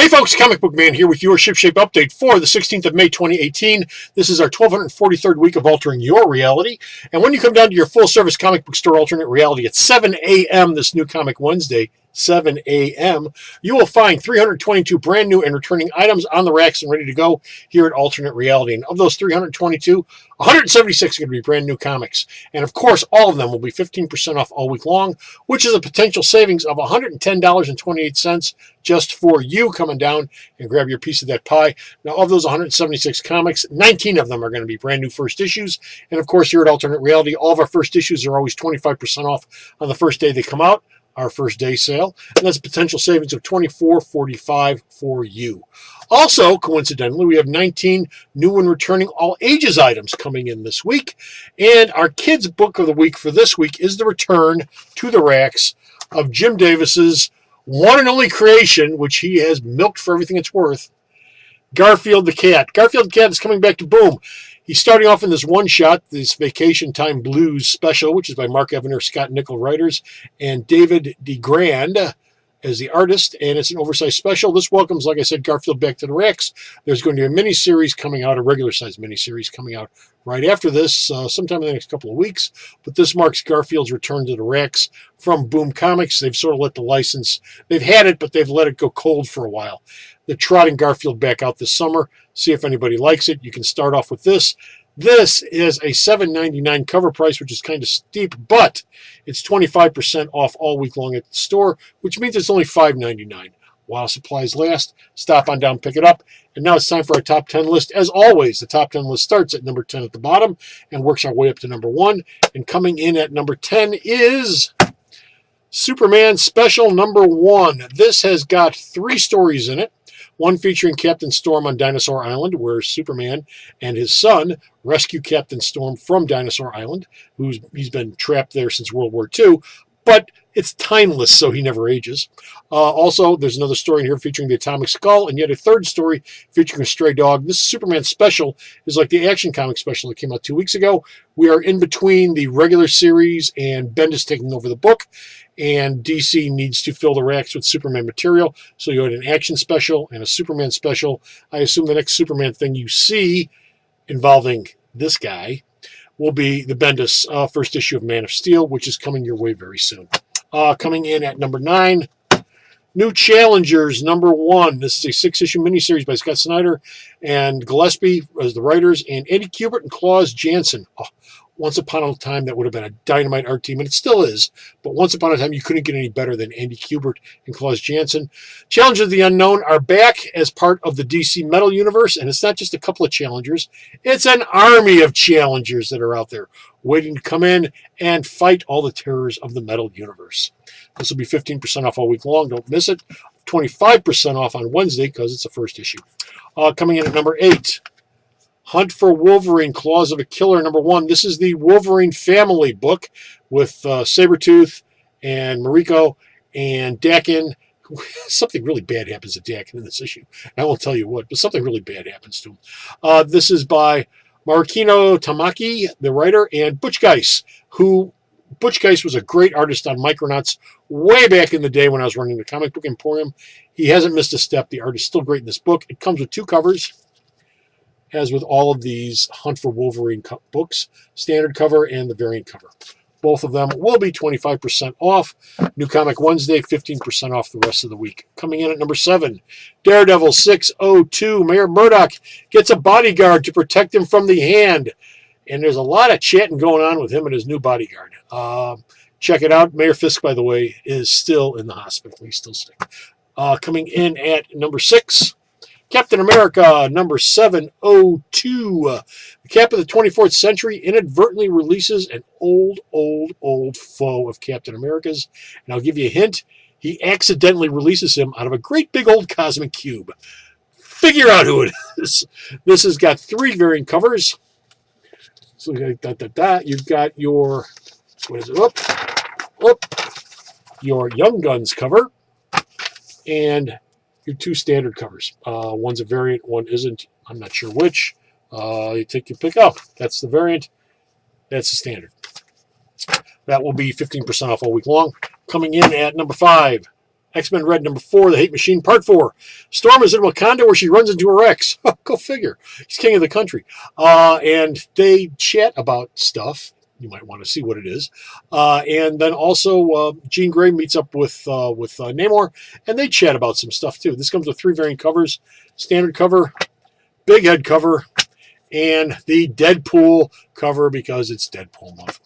Hey folks, Comic Book Man here with your Shipshape update for the 16th of May 2018. This is our 1243rd week of altering your reality. And when you come down to your full-service comic book store alternate reality at 7 a.m. this new Comic Wednesday, 7 a.m., you will find 322 brand new and returning items on the racks and ready to go here at Alternate Reality. And of those 322, 176 are going to be brand new comics. And of course, all of them will be 15% off all week long, which is a potential savings of $110.28 just for you coming down and grab your piece of that pie. Now, of those 176 comics, 19 of them are going to be brand new first issues. And of course, here at Alternate Reality, all of our first issues are always 25% off on the first day they come out. Our first day sale, and that's a potential savings of $24.45 for you. Also, coincidentally, we have 19 new and returning all ages items coming in this week, and our kids book of the week for this week is the return to the racks of Jim Davis's one and only creation, which he has milked for everything it's worth, Garfield the Cat. Garfield the Cat is coming back to Boom. He's starting off in this one-shot, this Vacation Time Blues special, which is by Mark Evanier, Scott Nickel writers, and David DeGrand as the artist, and it's an oversized special. This welcomes, like I said, Garfield back to the racks. There's going to be a mini-series coming out, a regular-sized mini-series coming out right after this, sometime in the next couple of weeks, but this marks Garfield's return to the racks from Boom Comics. They've sort of let the license, they've had it, but they've let it go cold for a while. They're trotting Garfield back out this summer. See if anybody likes it. You can start off with this. This is a $7.99 cover price, which is kind of steep, but it's 25% off all week long at the store, which means it's only $5.99. While supplies last, stop on down, pick it up. And now it's time for our top 10 list. As always, the top 10 list starts at number 10 at the bottom and works our way up to number 1. And coming in at number 10 is Superman Special number 1. This has got 3 stories in it. One featuring Captain Storm on Dinosaur Island, where Superman and his son rescue Captain Storm from Dinosaur Island, he's been trapped there since World War II, but it's timeless, so he never ages. Also, there's another story in here featuring the Atomic Skull, and yet a third story featuring a stray dog. This Superman Special is like the Action Comic Special that came out 2 weeks ago. We are in between the regular series, and Bendis taking over the book, and DC needs to fill the racks with Superman material, so you had an Action Special and a Superman Special. I assume the next Superman thing you see involving this guy will be the Bendis first issue of Man of Steel, which is coming your way very soon. Coming in at number 9, New Challengers number 1. This is a 6-issue miniseries by Scott Snyder and Gillespie as the writers, and Andy Kubert and Klaus Janson. Once upon a time, that would have been a dynamite art team, and it still is. But once upon a time, you couldn't get any better than Andy Kubert and Klaus Janson. Challengers of the Unknown are back as part of the DC Metal universe, and it's not just a couple of challengers. It's an army of challengers that are out there waiting to come in and fight all the terrors of the Metal universe. This will be 15% off all week long. Don't miss it. 25% off on Wednesday because it's the first issue. Coming in at number 8. Hunt for Wolverine, Claws of a Killer, number 1. This is the Wolverine family book with Sabretooth and Mariko and Daken. Something really bad happens to Daken in this issue. I won't tell you what, but something really bad happens to him. This is by Marukino Tamaki, the writer, and Butch Geis, Butch Geis was a great artist on Micronauts way back in the day when I was running the comic book emporium. He hasn't missed a step. The art is still great in this book. It comes with 2 covers, as with all of these Hunt for Wolverine books, standard cover and the variant cover. Both of them will be 25% off. New Comic Wednesday, 15% off the rest of the week. Coming in at number 7, Daredevil 602. Mayor Murdock gets a bodyguard to protect him from the Hand. And there's a lot of chatting going on with him and his new bodyguard. Check it out. Mayor Fisk, by the way, is still in the hospital. He's still sick. Coming in at number 6, Captain America, number 702. The Cap of the 24th Century inadvertently releases an old foe of Captain America's. And I'll give you a hint. He accidentally releases him out of a great big old cosmic cube. Figure out who it is. This has got 3 variant covers. So you've got your, what is it? Your Young Guns cover. And your 2 standard covers. One's a variant, one isn't. I'm not sure which. You take your pick up. That's the variant. That's the standard. That will be 15% off all week long. Coming in at number 5, X-Men Red number 4, The Hate Machine, Part 4. Storm is in Wakanda where she runs into her ex. Go figure. He's king of the country. And they chat about stuff. You might want to see what it is. And then also Jean Grey meets up with Namor, and they chat about some stuff too. This comes with 3 variant covers: standard cover, big head cover, and the Deadpool cover because it's Deadpool month.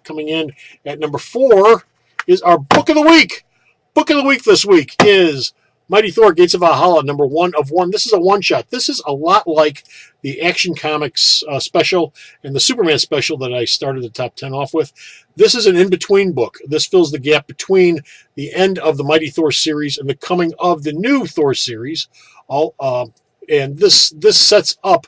Coming in at number 4 is our book of the week. Book of the week this week is Mighty Thor, Gates of Valhalla, number 1 of 1. This is a one-shot. This is a lot like the Action Comics special and the Superman special that I started the top 10 off with. This is an in-between book. This fills the gap between the end of the Mighty Thor series and the coming of the new Thor series. And this sets up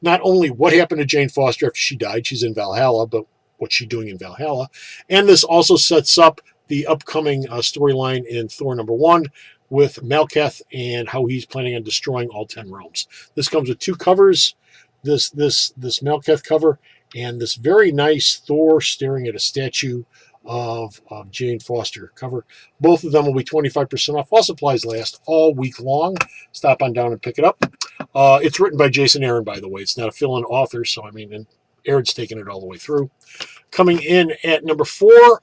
not only what happened to Jane Foster after she died, she's in Valhalla, but what's she doing in Valhalla. And this also sets up the upcoming storyline in Thor number 1 with Malekith and how he's planning on destroying all 10 realms. This comes with 2 covers, this Malekith cover and this very nice Thor staring at a statue of Jane Foster cover. Both of them will be 25% off while supplies last all week long. Stop on down and pick it up. It's written by Jason Aaron, by the way. It's not a fill-in author, so I mean, and Aaron's taking it all the way through. Coming in at number 3,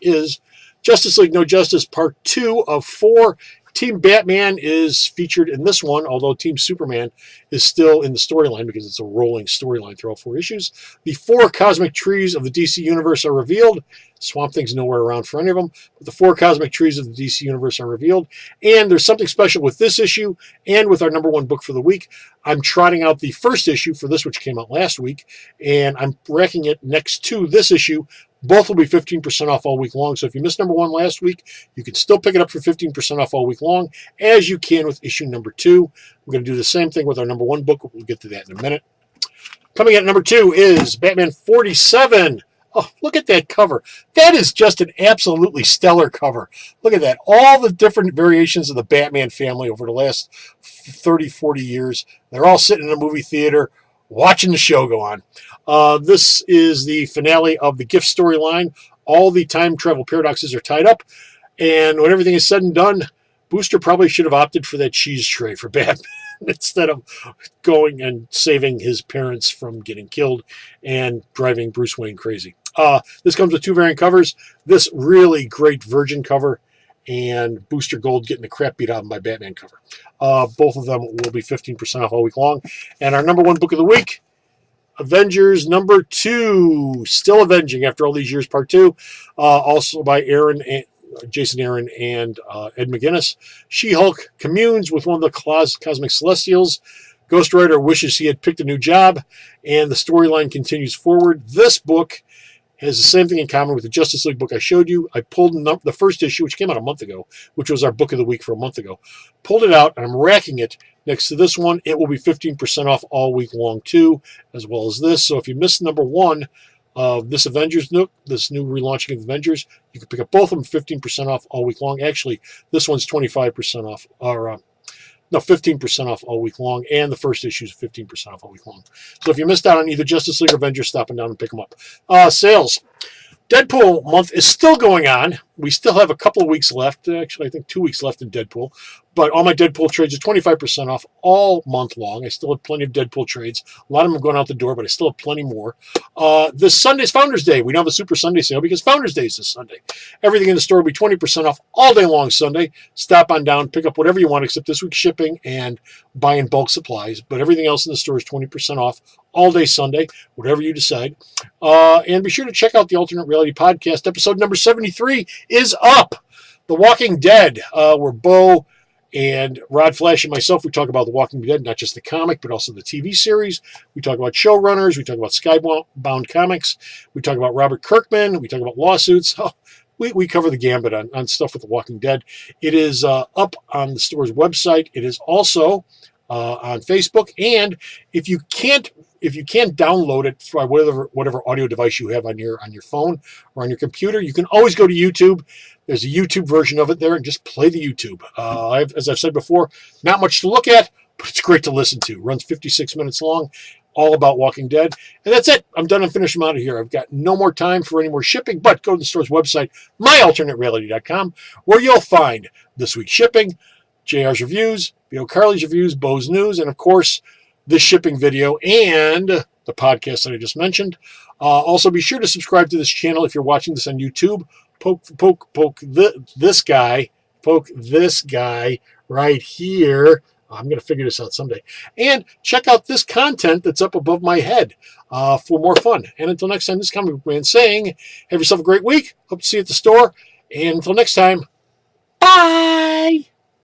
is Justice League No Justice Part 2 of 4. Team Batman is featured in this one, although Team Superman is still in the storyline because it's a rolling storyline through all 4 issues. The 4 cosmic trees of the DC Universe are revealed. Swamp Thing's nowhere around for any of them, but the 4 cosmic trees of the DC Universe are revealed. And there's something special with this issue and with our number 1 book for the week. I'm trotting out the first issue for this, which came out last week, and I'm racking it next to this issue. Both will be 15% off all week long. So if you missed number 1 last week, you can still pick it up for 15% off all week long, as you can with issue number 2. We're going to do the same thing with our number 1 book. We'll get to that in a minute. Coming at number 2 is Batman 47. Oh, look at that cover. That is just an absolutely stellar cover. Look at that. All the different variations of the Batman family over the last 30, 40 years. They're all sitting in a movie theater watching the show go on. This is the finale of the Gift storyline. All the time travel paradoxes are tied up. And when everything is said and done, Booster probably should have opted for that cheese tray for Batman instead of going and saving his parents from getting killed and driving Bruce Wayne crazy. This comes with 2 variant covers. This really great Virgin cover and Booster Gold getting the crap beat out of him by Batman cover. Both of them will be 15% off all week long. And our number 1 book of the week, Avengers number 2, still avenging after all these years, part 2, also by Jason Aaron and Ed McGuinness. She-Hulk communes with one of the cosmic celestials. Ghost Rider wishes he had picked a new job, and the storyline continues forward. This book has the same thing in common with the Justice League book I showed you. I pulled the first issue, which came out a month ago, which was our book of the week for a month ago. Pulled it out, and I'm racking it next to this one. It will be 15% off all week long, too, as well as this. So if you missed number 1 of this Avengers Nook, this new relaunching of Avengers, you can pick up both of them 15% off all week long. Actually, this one's 25% off, or 15% off all week long, and the first issue is 15% off all week long. So if you missed out on either Justice League or Avengers, stopping down and pick them up. Sales. Deadpool month is still going on. We still have a couple of weeks left. Actually, I think 2 weeks left in Deadpool. But all my Deadpool trades are 25% off all month long. I still have plenty of Deadpool trades. A lot of them have gone out the door, but I still have plenty more. This Sunday's Founders Day. We don't have a Super Sunday sale because Founders Day is this Sunday. Everything in the store will be 20% off all day long Sunday. Stop on down, pick up whatever you want except this week's shipping and buy in bulk supplies. But everything else in the store is 20% off all day Sunday, whatever you decide. And be sure to check out the Alternate Reality Podcast. Episode number 73 is up. The Walking Dead, where Bo and Rod Flash and myself, we talk about The Walking Dead, not just the comic, but also the TV series. We talk about showrunners. We talk about Skybound Comics. We talk about Robert Kirkman. We talk about lawsuits. Oh, we cover the gambit on stuff with The Walking Dead. It is up on the store's website. It is also on Facebook. And if you can't download it for whatever audio device you have on your phone or on your computer, you can always go to YouTube. There's a YouTube version of it there, and just play the YouTube. As I've said before, not much to look at, but it's great to listen to. It runs 56 minutes long. all about Walking Dead. And that's it. I'm done and finished. I'm out of here. I've got no more time for any more shipping, but go to the store's website, myalternatereality.com, where you'll find this week's shipping, JR's reviews, Bio Carly's reviews, Bo's news, and of course, this shipping video and the podcast that I just mentioned. Also, be sure to subscribe to this channel if you're watching this on YouTube. Poke this guy right here. I'm going to figure this out someday. And check out this content that's up above my head for more fun. And until next time, this is Comic Book Man saying, have yourself a great week. Hope to see you at the store. And until next time, bye!